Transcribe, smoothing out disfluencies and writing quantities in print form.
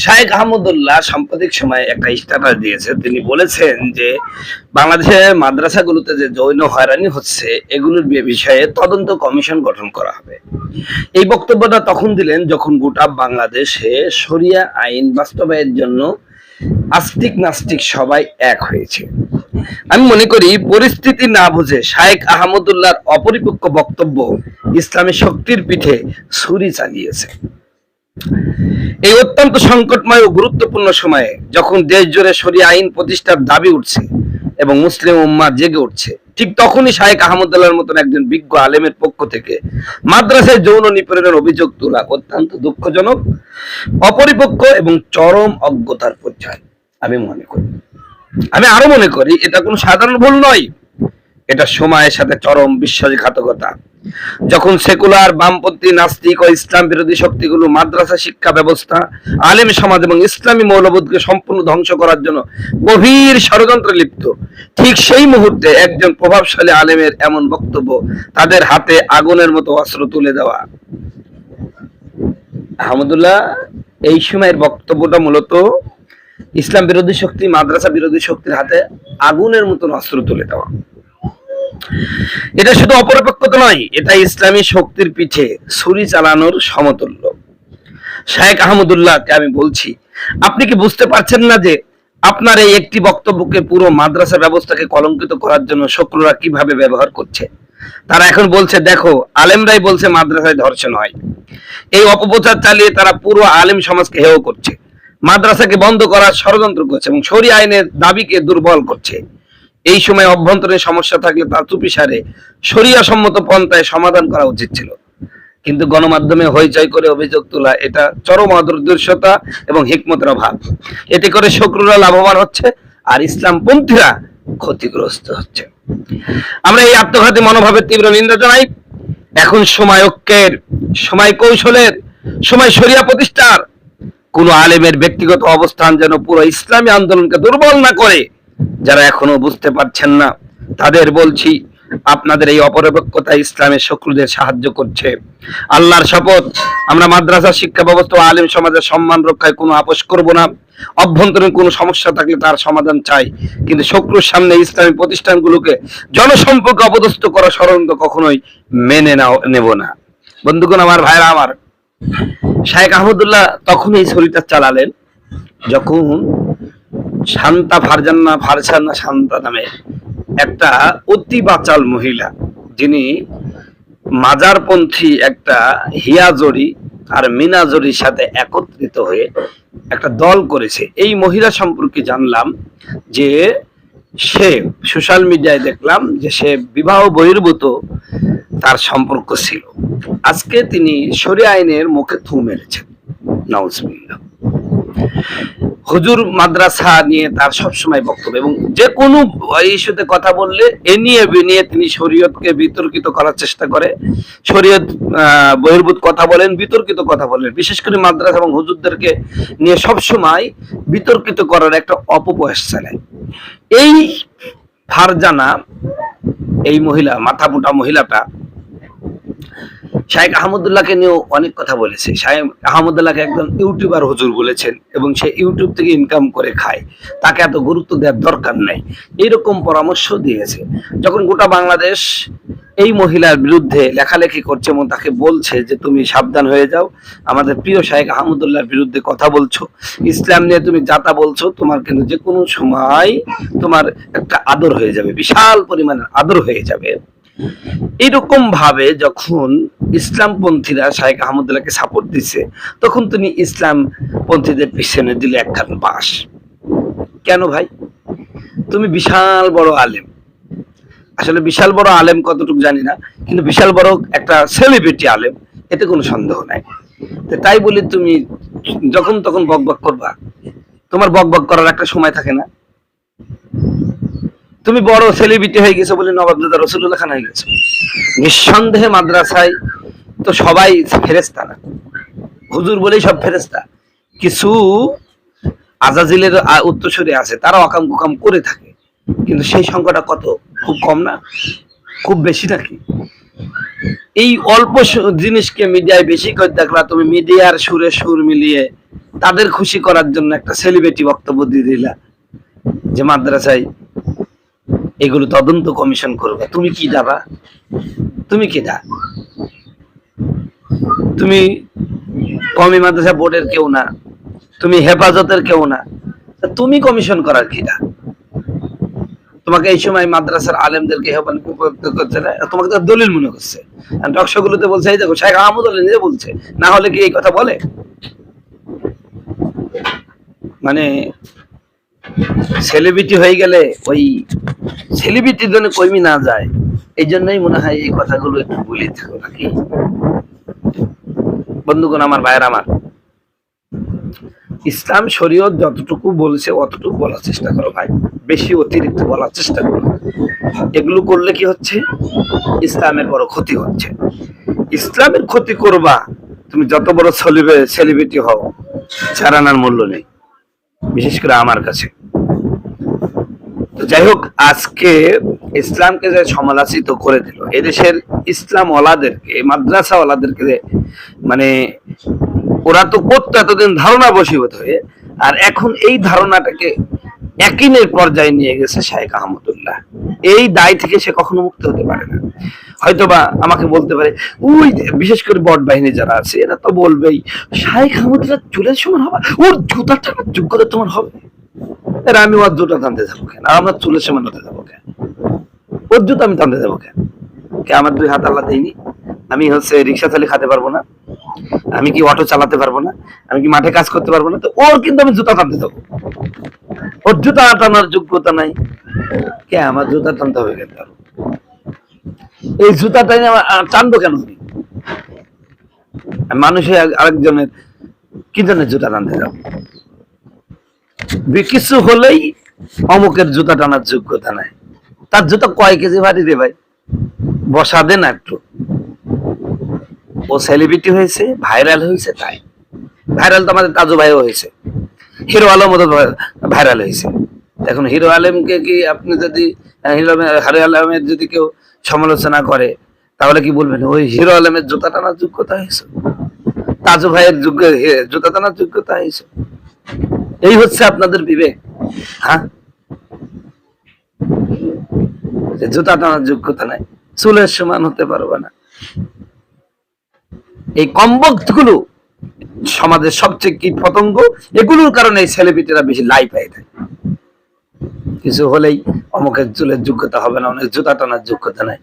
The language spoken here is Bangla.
শায়েখ আহমদুল্লাহ সাম্প্রতিক সময়ে একটা স্ট্যাটাস দিয়েছে। তিনি বলেছেন যে বাংলাদেশের মাদ্রাসাগুলোতে যে যৌন হয়রানি হচ্ছে এগুলোর বিষয়ে তদন্ত কমিশন গঠন করা হবে। এই বক্তব্যটা তখন দিলেন যখন গোটা বাংলাদেশে শরিয়া আইন বাস্তবায়নের জন্য আস্তিক নাস্তিক সবাই এক হয়েছে। আমি মনে করি পরিস্থিতি না বুঝে শায়েখ আহমদুল্লাহর অপরিপক্ক বক্তব্য ইসলামী শক্তির পিঠে ছুরি চালিয়েছে। এই অত্যন্ত সংকটময় ও গুরুত্বপূর্ণ সময়ে যখন দেশ জুড়ে শরিয়া আইন প্রতিষ্ঠার দাবি উঠছে এবং মুসলিম উম্মাহ জেগে উঠছে, ঠিক তখনই শায়েখ আহমদুল্লাহর মতন একজন বিজ্ঞ আলেমের পক্ষ থেকে মাদ্রাসায় যৌন নিপীড়নের অভিযোগ তোলা অত্যন্ত দুঃখজনক, অপরিপক্ক এবং চরম অজ্ঞতার পর্যায়। আমি আরো মনে করি এটা কোনো সাধারণ ভুল নয়, এটা সময়ের সাথে চরম বিশ্বাসঘাতকতা। যখন সেকুলার, বামপন্থী, নাস্তিক ও ইসলাম বিরোধী শক্তিগুলো মাদ্রাসা শিক্ষা ব্যবস্থা, আলেম সমাজ এবং ইসলামী মৌলবোধকে সম্পূর্ণ ধ্বংস করার জন্য গভীর ষড়যন্ত্রে লিপ্ত, ঠিক সেই মুহূর্তে একজন প্রভাবশালী আলেমের এমন বক্তব্য তাদের হাতে আগুনের মতো অস্ত্র তুলে দেওয়া। আহমদুল্লাহ এই সময়ের বক্তব্যটা মূলত ইসলাম বিরোধী শক্তি, মাদ্রাসা বিরোধী শক্তির হাতে আগুনের মতন অস্ত্র তুলে দেওয়া। এটা শুধু অপরিপক্কতা নয়, এটা ইসলামী শক্তির পিঠে ছুরি চালানোর সমতুল্য। শায়েখ আহমদুল্লাহকে আমি বলছি, আপনি কি বুঝতে পারছেন না যে আপনার এই একটি বক্তব্যকে পুরো মাদ্রাসা ব্যবস্থাকে কলঙ্কিত করার জন্য শত্রুরা কিভাবে ব্যবহার করছে? তারা এখন বলছে, দেখো আলেমরাই বলছে মাদ্রাসায় ধর্ষণ হয়। এই অপপ্রচার চালিয়ে তারা পুরো আলেম সমাজকে হেয় করছে, মাদ্রাসাকে বন্ধ করার ষড়যন্ত্র করছে এবং শরিয়া আইনের দাবিকে দুর্বল করছে। এই সময় অভ্যন্তরীণ সমস্যা থাকলে তা চুপিসারে শরিয়া সম্মত পন্থায় সমাধান করা উচিত ছিল, কিন্তু গণমাধ্যমে হইচই করে অভিযোগ তোলা এটা চরম অদূরদর্শিতা এবং হিকমতের অভাব। এতে করে শত্রুরা লাভবান হচ্ছে আর ইসলামপন্থীরা ক্ষতিগ্রস্ত হচ্ছে। আমরা এই আত্মঘাতী মনোভাবের তীব্র নিন্দা জানাই। এখন সময় ঐক্যের, সময় কৌশলের, সময় শরিয়া প্রতিষ্ঠার। কোন আলেমের ব্যক্তিগত অবস্থান যেন পুরো ইসলামী আন্দোলনকে দুর্বল না করে। যারা এখনো বুঝতে পারছেন না তাদের বলছি, আপনাদের এই অপরিপক্কতা ইসলামের শত্রুদের সাহায্য করছে। আল্লাহর শপথ, আমরা মাদ্রাসা শিক্ষা ব্যবস্থা ও আলেম সমাজের সম্মান রক্ষায় কোনো আপোষ করব না। অভ্যন্তরীণ কোনো সমস্যা থাকলে তার সমাধান চাই, কিন্তু শত্রুর সামনে ইসলামী প্রতিষ্ঠানগুলোকে জনসম্পর্কে অপদস্থ করা ষড়যন্ত্র কখনোই মেনে নেব না। বন্ধুগণ আমার, ভাইরা আমার, শায়েখ আহমদুল্লাহ তখন এই ছড়িটা চালালেন যখন ফারজানা শান্তা নামে একটা অতি বাচাল মহিলা, যিনি মাজারপন্থী একটা হিয়াজরি আর মিনাজরির সাথে একত্রিত হয়ে একটা দল করেছে। এই মহিলা সম্পর্কে জানলাম যে সে সোশ্যাল মিডিয়ায় দেখলাম যে সে বিবাহ বহির্ভূত তার সম্পর্ক ছিল। আজকে তিনি শরিয়া আইনের মুখে থু মেরেছেন। নাউজুবিল্লাহ। হুজুর মাদ্রাসা নিয়ে তার সবসময় বক্তব্য এবং যে কোনো ইস্যুতে কথা বললে এ নিয়ে তিনি শরীয়তকে বিতর্কিত করার চেষ্টা করে। শরীয়ত বহির্ভূত কথা বলেন, বিতর্কিত কথা বলেন। বিশেষ করে মাদ্রাসা এবং হুজুরদেরকে নিয়ে সবসময় বিতর্কিত করার একটা অপপ্রয়াস চালায়। এই ফারজানা, এই মহিলা, মাথা মোটা মহিলাটা শায়েখ আহমদুল্লাহকে নিয়েও অনেক কথা বলেছে। শায়েখ আহমদুল্লাহকে একজন ইউটিউবার হুজুর বলেছেন এবং সে ইউটিউব থেকে ইনকাম করে খায়, তাকে এত গুরুত্ব দেওয়ার দরকার নাই, এইরকম পরামর্শ দিয়েছে। যখন গোটা বাংলাদেশ এই মহিলার বিরুদ্ধে লেখালেখি করছে এবং তাকে বলছে যে তুমি সাবধান হয়ে যাও, আমাদের প্রিয় শায়েখ আহমদুল্লাহর বিরুদ্ধে কথা বলছো, ইসলাম নিয়ে তুমি যাতা বলছো, তোমার কিন্তু যে কোনো সময় তোমার একটা আদর হয়ে যাবে, বিশাল পরিমাণের আদর হয়ে যাবে। এরকম ভাবে যখন ইসলামপন্থীরা শায়েখ আহমদুল্লাহকে সাপোর্ট দিচ্ছে, তখন তিনি ইসলাম পন্থীদের পিছনে দিলে একখান বাঁশ। কেন ভাই? তুমি বিশাল বড় আলেম, আসলে বিশাল বড় আলেম কতটুকু জানি না, কিন্তু বিশাল বড় একটা সেলিব্রিটি আলেম, এতে কোনো সন্দেহ নাই। তাই বলি তুমি যখন তখন বকবক করবা, তোমার বকবক করার একটা সময় থাকে না? তুমি বড় সেলিব্রিটি হয়ে গেছো বলে নবাবজাদা রসুলুল্লাহ খান হয়ে গেছো। নিঃসন্দেহে মাদ্রাসায় তো সবাই ফেরেশতা না, হুজুর বলেই সব ফেরেশতা। কিছু আজাজিলের উত্তরসূরি আছে, তারা অকাম কুকাম করে থাকে, কিন্তু সেই সংখ্যাটা কত? খুব কম না? খুব বেশি নাকি? এই অল্প জিনিসকে মিডিয়ায় বেশি করে দেখলা, তুমি মিডিয়ার সুরে সুর মিলিয়ে তাদের খুশি করার জন্য একটা সেলিব্রিটি বক্তব্য দিয়ে দিলা যে মাদ্রাসায় এগুলো তদন্ত কমিশন করবে। তুমি কি যাবা? তুমি কি দা? তুমি কওমি মাদ্রাসা বোর্ডের কেউ না, তুমি হেফাজতের কেউ না, তুমি কমিশন করার কি দা? তোমাকে এই সময় মাদ্রাসার আলেমদেরকে করছে না, তোমাকে তো দলিল মনে করছে। টকশোগুলোতে বলছে এই দেখো শেখ আহমদুল্লাহ নিজে বলছে, না হলে কি এই কথা বলে? মানে সেলিব্রিটি হয়ে গেলে ওই সেলিব্রিটির জন্য কর্মী না যায়, এই জন্যই মনে হয় এই কথাগুলো একটু বলে থাকো নাকি। বন্ধুগণ আমার, ভাইয়ের আমার, ইসলাম শরীয়ত যতটুকু বলছে অতটুকু বলার চেষ্টা করো ভাই, বেশি অতিরিক্ত বলার চেষ্টা করো। এগুলো করলে কি হচ্ছে? ইসলামের বড় ক্ষতি হচ্ছে। ইসলামের ক্ষতি করবা, তুমি যত বড় সেলিব্রিটি হও, ছাড়ানোর মূল্য নেই, বিশেষ করে আমার কাছে। তো যাই হোক, আজকে ইসলামকে যে সমালোচিত করে দিল এদেশের ইসলাম ওয়ালাদেরকে, মাদ্রাসা ওয়ালাদেরকে, মানে ওরা তো করতো এতদিন ধারণা বশীভূত হয়ে, আর এখন এই ধারণাটাকে একিনের পর্যায়ে নিয়ে গেছে শেখ আহমদুল্লাহ। এই দায় থেকে সে কখনো মুক্ত হতে পারে না। হয়তোবা আমাকে বলতে পারে, ওই বিশেষ করে বট বাহিনী যারা আছে এরা তো বলবেই শেখ আহমদুল্লাহ চুলের সমান হবে, ওর জুতা টানার যোগ্যতা তোমার হবে। এর আমি ওর জুতা টানতে যাবো কেন? আর আমার চুলের সমান হতে যাবো কেন? ওর জুতা আমি টানতে যাবো কেন? আমার দুই হাত আল্লাহ দেয়নি? আমি রিক্সা চালিয়ে খাতে পারবো না? আমি কি অটো চালাতে পারবো না? আমি কি মাঠে কাজ করতে পারবো না? তো ওর কিন্তু আমি জুতা টানতে যাবো। ওর জুতা টানার যোগ্যতা নাই, কে আমার জুতা টানতে হবে কেন? এই জুতা টানে টানবো কেন? মানুষের আরেকজনের কি জন্য জুতা টানতে যাবো? কিছু হলেই অমুকের জুতা টানার যোগ্যতা নাই। তার জুতা কয় কেজি ভারী রে ভাই? বসা দে না একটু। ও সেলিব্রিটি হয়েছে, ভাইরাল হয়েছে, তাই ভাইরাল তো আমাদের তাজু ভাইও হয়েছে, হিরো আলম ভাইরাল হয়েছে। এখন হিরো আলমকে কি আপনি যদি হিরো আলমের যদি কেউ সমালোচনা করে তাহলে কি বলবেন ওই হিরো আলমের জুতা টানার যোগ্যতা হয়েছে, তাজু ভাইয়ের জুতা টানার যোগ্যতা হয়েছে? এই হচ্ছে আপনাদের বিবেক? হ্যাঁ, জুতা টানার যোগ্যতা নাই, চুলের সমান হতে পারবে না। এই কমবক্তগুলো সমাজের সবচেয়ে কীট পতঙ্গ, এগুলোর কারণে এই সেলিব্রিটিরা বেশি লাই পায় থাকে। কিছু হলেই অমুকের চুলের যোগ্যতা হবে না, অনেক জুতা টানার যোগ্যতা নাই।